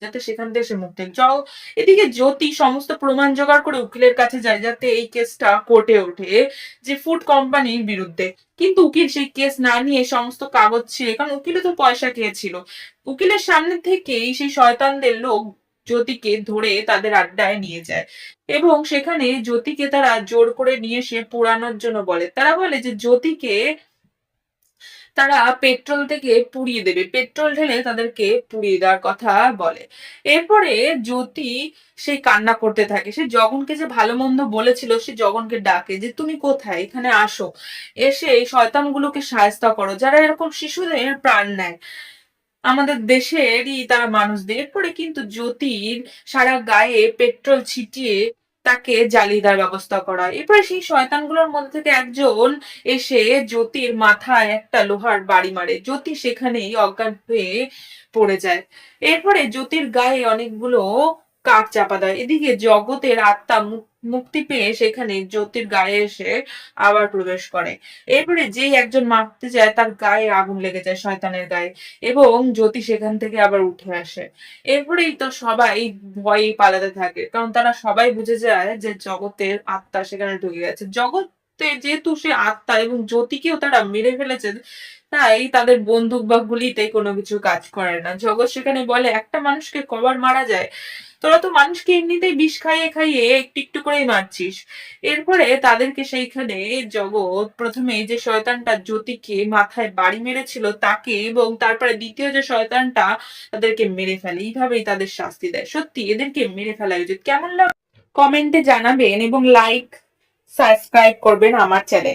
যাতে সেখান থেকে সে মুক্তি যাও। এদিকে জ্যোতি সমস্ত প্রমাণ জোগাড় করে উকিলের কাছে যায় যাতে এই কেসটা কোর্টে ওঠে যে ফুড কোম্পানির বিরুদ্ধে। কিন্তু উকিল সেই কেস না নিয়ে সমস্ত কাগজ ছিঁড়ে, কারণ উকিলও তো পয়সা খেয়েছিল। উকিলের সামনে থেকেই সেই শয়তানদের লোক জ্যোতিকে ধরে তাদের আড্ডায় নিয়ে যায় এবং সেখানে জ্যোতিকে তারা জোর করে নিয়ে এসে পোড়ানোর জন্য বলে। তারা বলে যে জ্যোতিকে তারা পেট্রোল থেকে পুড়িয়ে দেবে, পেট্রোল ঢেলে তাদেরকে পুড়িয়ে দেওয়ার কথা বলে। এরপরে জ্যোতি সেই কান্না করতে থাকে, সে জগনকে যে ভালো মন্দ বলেছিল সে জগনকে ডাকে যে তুমি কোথায়, এখানে আসো, এসে এই শয়তানগুলোকে শায়েস্তা করো যারা এরকম শিশুদের প্রাণ নেয়, আমাদের দেশেরই তারা মানুষদের। এরপরে কিন্তু জ্যোতির সারা গায়ে পেট্রোল ছিটিয়ে তাকে জ্বালিয়ে দেওয়ার ব্যবস্থা করা হয়। এরপরে সেই শয়তানগুলোর মধ্যে থেকে একজন এসে জ্যোতির মাথায় একটা লোহার বাড়ি মারে, জ্যোতি সেখানেই অজ্ঞান হয়ে পড়ে যায়। এরপরে জ্যোতির গায়ে অনেকগুলো কাঠ চাপা দেয়। এদিকে জগতের আত্মা মুক্তি পেয়ে সেখানে জ্যোতির গায়ে এসে আবার প্রবেশ করে। এরপরে যেই একজন মারতে যায় তার গায়ে আগুন লেগে যায়, শয়তানের গায়ে, এবং জ্যোতি সেখান থেকে আবার উঠে আসে। এরপরেই তো সবাই ভয়ে পালাতে থাকে, কারণ তারা সবাই বুঝে যায় যে জগতের আত্মা সেখানে ঢুকে গেছে। জগতে যেহেতু সে আত্মা এবং জ্যোতিকেও তারা মেরে ফেলেছে, তাই তাদের বন্দুক বা গুলিতে কোনো কিছু কাজ করে না। জগৎ সেখানে বলে একটা মানুষকে কবার মারা যায়, তোরা তো মানুষকে এমনিতেই বিষ খাইয়ে খাইয়ে একটু একটু করেই মারছিস। এরপরে তাদেরকে সেইখানে জগৎ প্রথমে যে শয়তানটা জ্যোতিকে মাথায় বাড়ি মেরেছিল তাকে, এবং তারপরে দ্বিতীয় যে শয়তানটা তাদেরকে মেরে ফেলে, এইভাবেই তাদের শাস্তি দেয়। সত্যি এদেরকে মেরে ফেলা উচিত। কেমন লাগে কমেন্টে জানাবেন এবং লাইক সাবস্ক্রাইব করবেন আমার চ্যানেল।